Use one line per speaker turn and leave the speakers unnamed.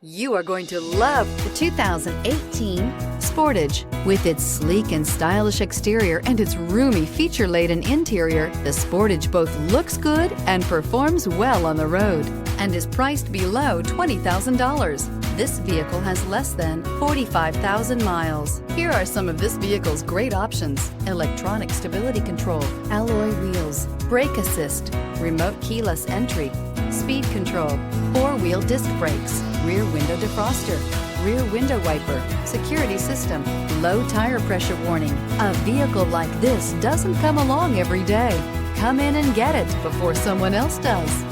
You are going to love the 2018 Sportage. With its sleek and stylish exterior and its roomy feature-laden interior, the Sportage both looks good and performs well on the road and is priced below $20,000. This vehicle has less than 45,000 miles. Here are some of this vehicle's great options: electronic stability control, alloy wheels, brake assist, remote keyless entry, speed control, four-wheel disc brakes, rear window defroster, rear window wiper, security system, low tire pressure warning. A vehicle like this doesn't come along every day. Come in and get it before someone else does.